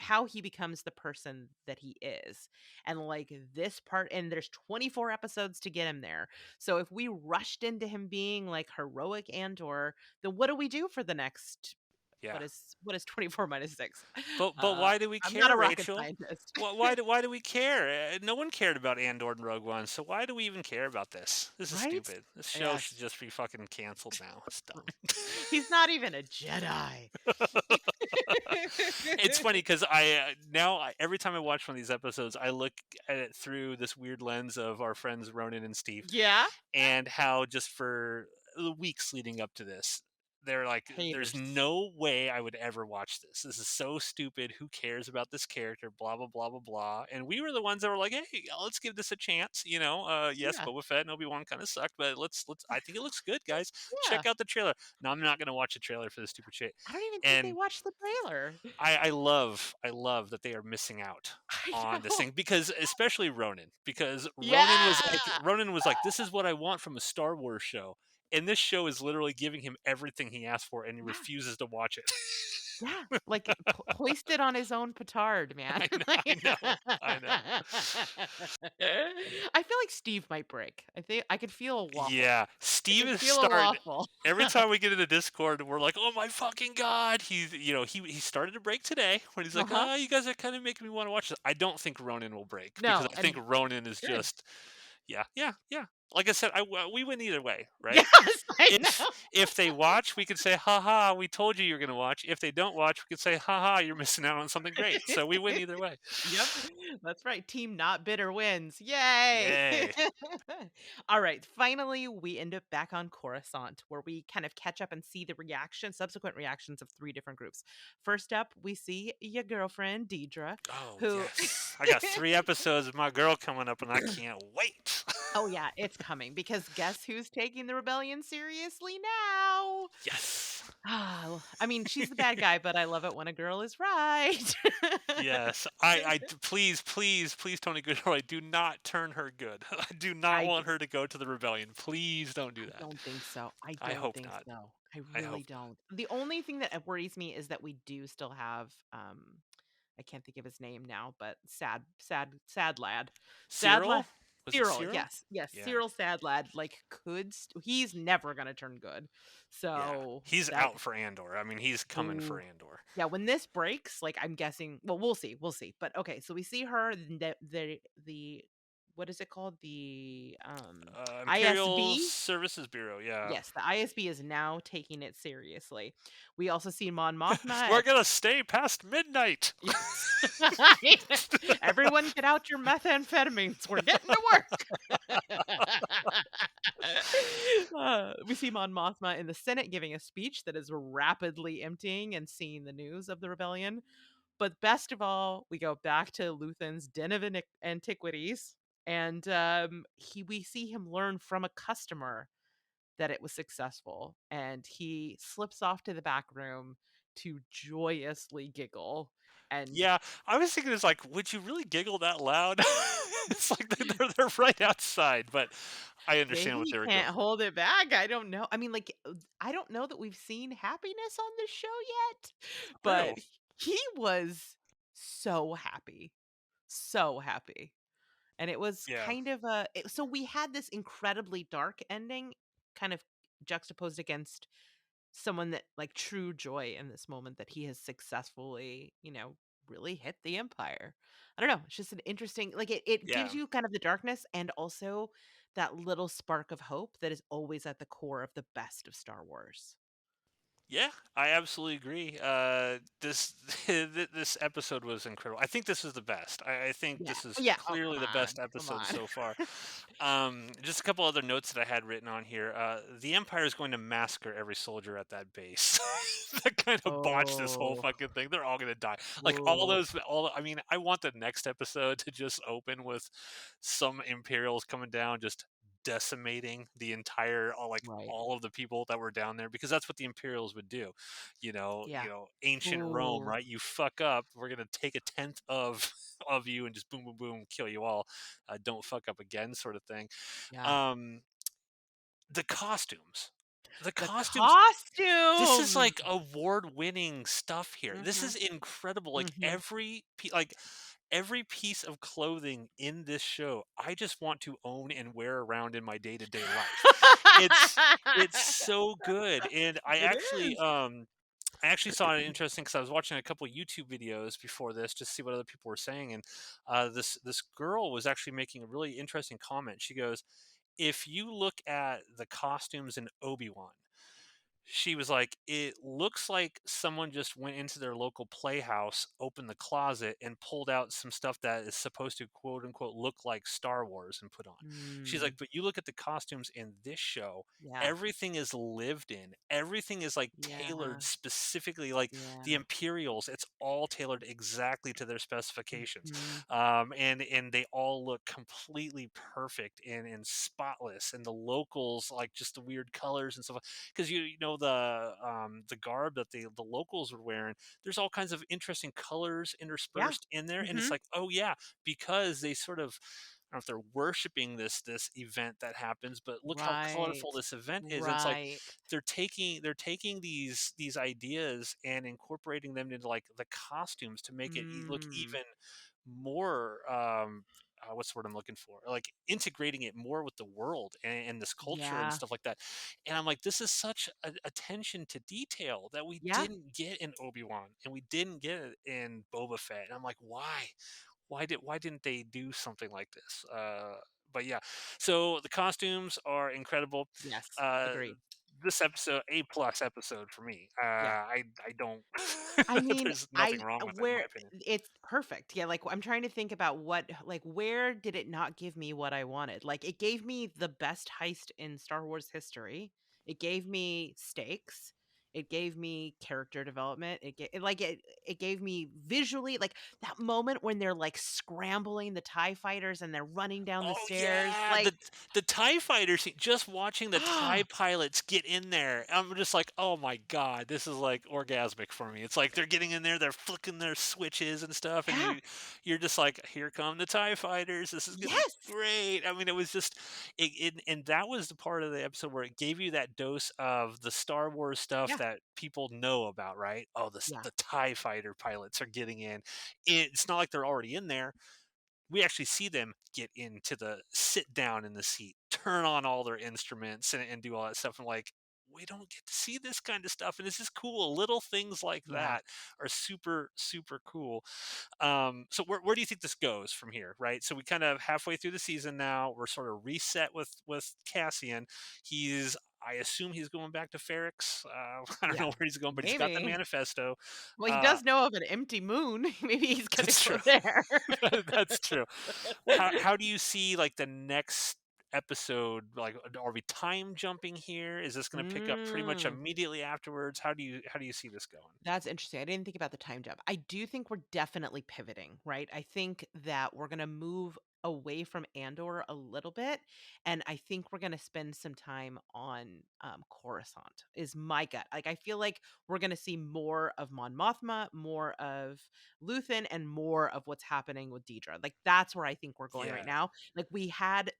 how he becomes the person that he is. And like this part, and there's 24 episodes to get him there. So if we rushed into him being like heroic Andor, then what do we do for the next Yeah. What is 24 minus 6? But why do we I'm not care, a rocket Rachel? scientist. Why do we care? No one cared about Andor and Rogue One, so why do we even care about this? This is Right? stupid. This show should Yes. just be fucking canceled now. It's dumb. He's not even a Jedi. It's funny because every time I watch one of these episodes, I look at it through this weird lens of our friends Ronan and Steve, Yeah? and how just for the weeks leading up to this, they're like, "There's Haters. no way I would ever watch this. This is so stupid. Who cares about this character? Blah blah blah blah blah." And we were the ones that were like, "Hey, let's give this a chance." Yes, Yeah. Boba Fett and Obi-Wan kind of sucked, but let's. I think it looks good, guys. Yeah. Check out the trailer. No, I'm not gonna watch a trailer for this stupid shit. I don't even think they And watched the trailer. I love that they are missing out I on this know. thing, because especially Ronan, because Yeah. Ronan was like, this is what I want from a Star Wars show. And this show is literally giving him everything he asked for, and he Yeah. refuses to watch it. Yeah. Like hoisted on his own petard, man. I know, I know, I know. I feel like Steve might break. I think I could feel a waffle. Yeah, I Steve could is feel a starting. waffle. Every time we get into Discord, we're like, "Oh my fucking god!" He started to break today when he's like, Uh-huh. "Oh, you guys are kind of making me want to watch this." I don't think Ronan will break, because No, I think and Ronan is good. just, yeah, yeah, yeah. Like I said, we win either way, right? Yes, I If know. if they watch, we could say, "Ha ha, we told you you're gonna watch." If they don't watch, we could say, "Ha ha, you're missing out on something great." So we win either way. Yep, that's right. Team not bitter wins. Yay! Yay! All right, finally, we end up back on Coruscant, where we kind of catch up and see the subsequent reactions of three different groups. First up, we see your girlfriend, Deidre, Oh who yes, I got 3 episodes of my girl coming up, and I can't wait. oh, yeah, it's coming because guess who's taking the rebellion seriously now? Yes. I mean, she's the bad guy, but I love it when a girl is right. Yes, please, please, please, Tony Goodroy, do not turn her good. I do not I want her to go to the rebellion. Please don't do I that. don't think so. I I don't hope think not. so. I I really hope not. don't. The only thing that worries me is that we do still have I can't think of his name now, but sad lad. Sad lad Cyril? Was it Cyril, Cyril? yes. Yes, Yeah. Cyril sad lad like he's never going to turn good. Yeah. So He's that out for Andor. I mean, he's coming for ooh. Andor. Yeah, when this breaks, like I'm guessing, well, we'll see, we'll see. But okay, so we see her the what is it called? The Imperial ISB. Services Bureau, yeah. Yes, the ISB is now taking it seriously. We also see Mon Mothma We're at gonna stay past midnight. yes. Everyone get out your methamphetamines. We're getting to work. We see Mon Mothma in the Senate giving a speech that is rapidly emptying and seeing the news of the rebellion. But best of all, we go back to Luthen's Den of Antiquities, and we see him learn from a customer that it was successful, and he slips off to the back room to joyously giggle. And Yeah, I was thinking, it's like, would you really giggle that loud? It's like they're right outside, but I understand maybe what he they were going can't for. hold it back. I don't know. I mean, like, I don't know that we've seen happiness on this show yet, True. but he was so happy. So happy. And it was Yeah. kind of so we had this incredibly dark ending kind of juxtaposed against someone that like true joy in this moment that he has successfully, really hit the empire. I don't know. It's just an interesting, like it gives Yeah. you kind of the darkness and also that little spark of hope that is always at the core of the best of Star Wars. Yeah, I absolutely agree. This this episode was incredible. I think this is the best. I think Yeah. this is Yeah. Oh, clearly come the on. best Come episode on. so far. Just a couple other notes that I had written on here. The Empire is going to massacre every soldier at that base. That kind of botched this whole Oh. fucking thing. They're all going to die. Like Oh. I mean, I want the next episode to just open with some Imperials coming down, just decimating the entire Right. all of the people that were down there, because that's what the Imperials would do. Yeah. Ancient Rome, Ooh. right? You fuck up, we're gonna take a tenth of of you and just boom, boom, boom, kill you all. Don't fuck up again, sort of thing. Yeah. Um, the costumes, the The costumes. This is costumes. like award-winning stuff here. This Mhm. is incredible. Like Mhm. every piece of clothing in this show, I just want to own and wear around in my day-to-day life. It's so good. And I It actually is. I actually saw it interesting because I was watching a couple YouTube videos before this just to see what other people were saying, and this girl was actually making a really interesting comment. She goes, "If you look at the costumes in Obi-Wan, she was like, it looks like someone just went into their local playhouse, opened the closet, and pulled out some stuff that is supposed to quote unquote look like Star Wars and put on." She's like, Mm, but you look at the costumes in this show, yeah. everything is lived in. Everything is like tailored Yeah. specifically, like the Yeah. Imperials, it's all tailored exactly to their specifications. Mhm. And they all look completely perfect and spotless. And the locals, like just the weird colors and stuff, because you know the garb that the locals were wearing, there's all kinds of interesting colors Yeah. interspersed in there, and it's Mhm. like, oh yeah, because they sort of, I don't know if they're worshiping this event that happens, but look how Right. colorful this event is. And it's like Right. they're taking these ideas and incorporating them into like the costumes to make it look Mm. even more what's the word I'm looking for? Like integrating it more with the world and this culture and Yeah. stuff like that. And I'm like, this is such attention to detail that we Yeah. didn't get in Obi-Wan and we didn't get it in Boba Fett. And I'm like, why? Why didn't they do something like this? But yeah, so the costumes are incredible. Yes. Uh, Agreed. this episode, A+ episode for me. Yeah. I don't. I mean, There's nothing wrong with it in my where opinion. it's perfect. Yeah, like I'm trying to think about what like where did it not give me what I wanted? Like it gave me the best heist in Star Wars history. It gave me stakes. It gave me character development. It gave me visually like that moment when they're like scrambling the TIE fighters and they're running down the Oh stairs. yeah, Like the TIE fighters. Just watching the TIE pilots get in there, I'm just like, oh my god, this is like orgasmic for me. It's like they're getting in there, they're flicking their switches and stuff, and yeah. you're just like, here come the TIE fighters. This is gonna be Yes. great. I mean, it was just and that was the part of the episode where it gave you that dose of the Star Wars stuff Yeah. that people know about, right? Oh, Yeah. the TIE fighter pilots are getting in. It's not like they're already in there. We actually see them get into the sit down in the seat, turn on all their instruments and do all that stuff. And like, we don't get to see this kind of stuff. And this is cool. Little things like Yeah. that are super, super cool. So where do you think this goes from here? Right. So we kind of halfway through the season now. We're sort of reset with Cassian. I assume he's going back to Ferrix. I don't know Yeah. where he's going, but he's got the Maybe. manifesto. Well, he Uh, does know of an empty moon. Maybe he's gonna that's go true. there. That's true. How do you see like the next episode? Like, are we time jumping here? Is this going to pick up pretty much Mm. immediately afterwards? How do you see this going? That's interesting. I didn't think about the time jump. I do think we're definitely pivoting, right? I think that we're going to move away from Andor a little bit, and I think we're going to spend some time on Coruscant. Is my gut. Like I feel like we're going to see more of Mon Mothma, more of Luthen, and more of what's happening with Deidre. Like that's where I think we're going right Yeah, now. Like we had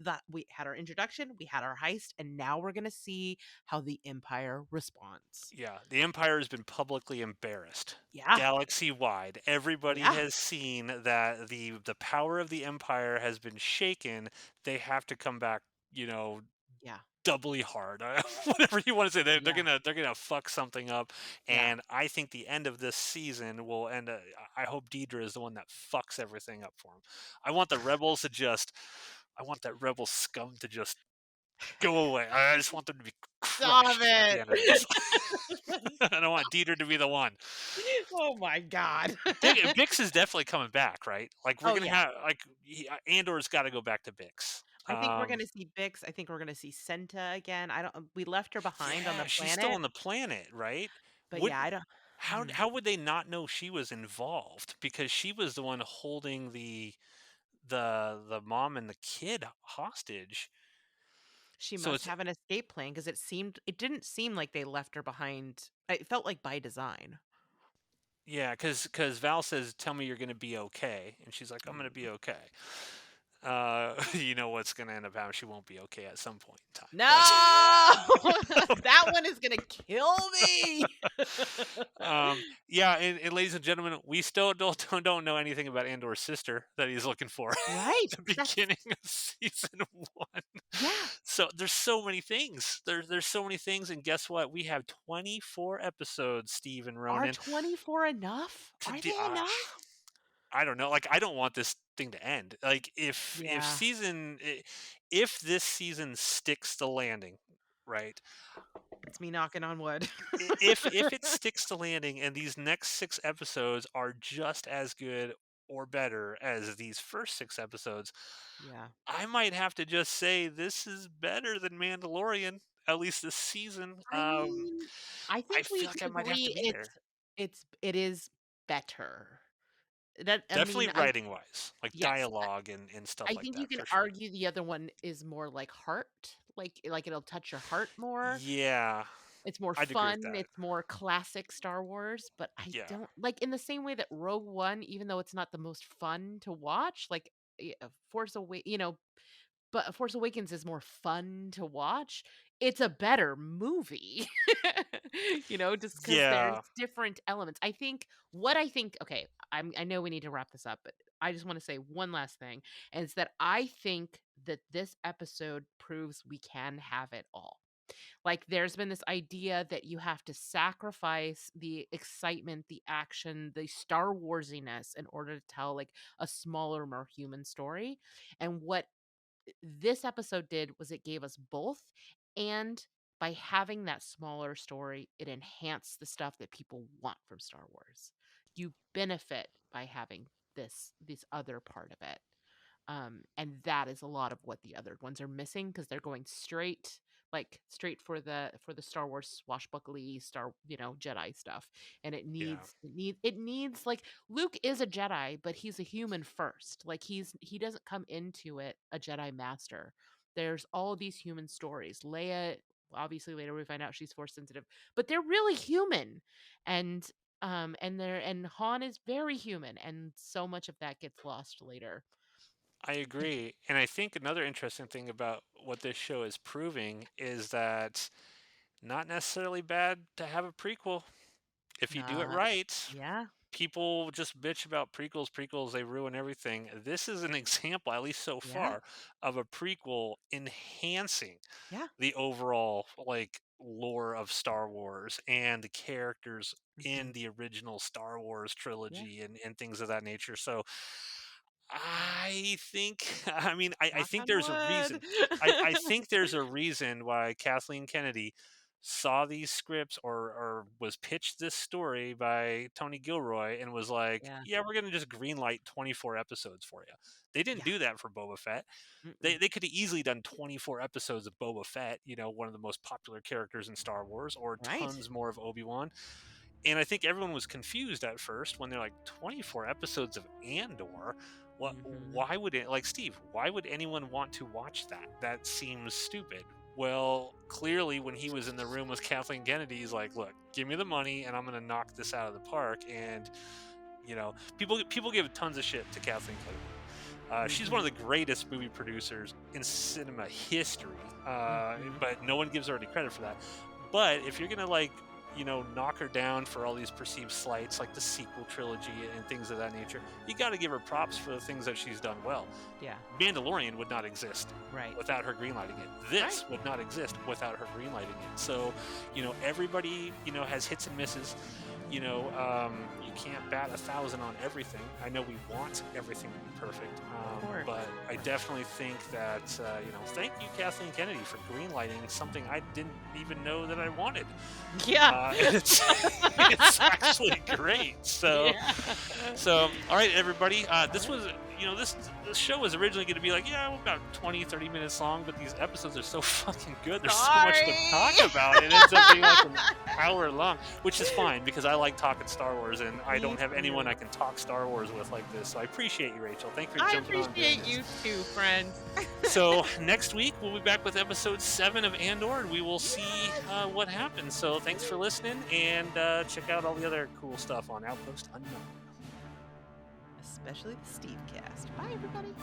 our introduction, we had our heist, and now we're going to see how the Empire responds. yeah. The Empire has been publicly embarrassed. Yeah. Galaxy wide, everybody Yeah. has seen that the power of the Empire has been shaken. They have to come back, you know, Yeah. doubly hard. Whatever you want to say, they're Yeah. gonna fuck something up, Yeah. and I think the end of this season will end. I hope Deidre is the one that fucks everything up for him. I want the rebels to just, I want that rebel scum to just go away. I just want them to be Stop crushed at the it. end of this. I don't want Deidre to be the one. Oh my god. Bix is definitely coming back, right? Like we're Oh, gonna yeah. have like Andor's got to go back to Bix. I think we're gonna see Bix, I think we're gonna see Senta again. I don't we left her behind on the Yeah, she's still planet, on the planet, right? but Would yeah, I don't mm, how would they not know she was involved? Because she was the one holding the mom and the kid hostage. she So must it's have an escape plan because it didn't seem like they left her behind. It felt like by design. yeah, because Val says, "Tell me you're gonna be okay," and she's like, "I'm gonna be Mm. okay." You know what's gonna end up happening? She won't be okay at some point in time, No! but. That one is gonna kill me. Yeah, and ladies and gentlemen, we still don't know anything about Andor's sister that he's looking for Right. at the That's beginning of season one. yeah. So there's so many things. There's so many things, and guess what? We have 24 episodes, Steve and Are Ronan. 24 enough? To Are de- they enough? I don't know. Like, I don't want this thing to end. Like, Yeah. if this season sticks the landing, right? It's me knocking on wood. If it sticks to landing, and these next 6 episodes are just as good or better as these first 6 episodes, Yeah. I might have to just say this is better than Mandalorian, at least this season. I mean, I I think we feel like I can might have to agree be there. it is better. That I Definitely mean, I writing wise, like yes, dialogue and stuff I like think you that, can for sure. argue the other one is more like heart, like it'll touch your heart more. Yeah, It's more I'd agree with fun, that. it's more classic Star Wars, but I Yeah, don't like in the same way that Rogue One, even though it's not the most fun to watch, like Force Away, but Force Awakens is more fun to watch. It's a better movie. Just because there's yeah, different elements. I think okay, I know we need to wrap this up, but I just want to say one last thing, and it's that I think that this episode proves we can have it all. Like there's been this idea that you have to sacrifice the excitement, the action, the Star Warsiness in order to tell like a smaller, more human story. And what this episode did was it gave us both, and by having that smaller story it enhanced the stuff that people want from Star Wars. You benefit by having this other part of it, and that is a lot of what the other ones are missing because they're going straight for the Star Wars swashbuckly Jedi stuff, and yeah. it needs like Luke is a Jedi, but he's a human first. Like he doesn't come into it a Jedi master. There's all these human stories. Leia, obviously later we find out she's force sensitive, but they're really human, and and Han is very human, and so much of that gets lost later. I agree. And I think another interesting thing about what this show is proving is that not necessarily bad to have a prequel if you do it Uh, right. yeah, People just bitch about prequels, they ruin everything. This is an example, at least so yeah, far, of a prequel enhancing yeah. the overall like lore of Star Wars and the characters Mhm. in the original Star Wars Yeah. trilogy and things of that nature. So I think, I mean, I Knock think on there's a reason. wood. I think there's a reason why Kathleen Kennedy saw these scripts or was pitched this story by Tony Gilroy and was like, Yeah, yeah, we're going to just greenlight 24 episodes for you. They didn't yeah. do that for Boba Fett. Mm-mm. They could have easily done 24 episodes of Boba Fett, one of the most popular characters in Star Wars, or Right. tons more of Obi-Wan. And I think everyone was confused at first when they're like 24 episodes of Andor. Mhm. Why would it, like Steve, why would anyone want to watch that? That seems stupid. Well, clearly when he was in the room with Kathleen Kennedy, he's like, look, give me the money and I'm going to knock this out of the park. And people give tons of shit to Kathleen Kennedy. She's one of Mhm. the greatest movie producers in cinema history, Mhm. but no one gives her any credit for that. But if you're gonna knock her down for all these perceived slights, like the sequel trilogy and things of that nature, you got to give her props for the things that she's done well. Yeah. Mandalorian would not exist Right. without her greenlighting it. Right. This would not exist without her greenlighting it. So, everybody, has hits and misses. You can't bat 1,000 on everything. I know we want everything to be perfect, Of course. but I definitely think that, thank you, Kathleen Kennedy, for greenlighting something I didn't even know that I wanted. Yeah. It's actually great. So, Yeah. all right, everybody. This was, this show was originally going to be like, yeah, about 20, 30 minutes long, but these episodes are so fucking good. There's so much to talk Sorry. about. It ends up being like an hour long, which is fine because I like talking Star Wars and I Me don't have anyone I too. can talk Star Wars with like this. So I appreciate you, Rachel. Thanks for I jumping on and doing appreciate this. you too, friend. So next week we'll be back with episode 7 of Andor, and we will see what happens. So thanks for listening, and check out all the other cool stuff on Outpost Unknown. Especially the Steve cast. Bye, everybody.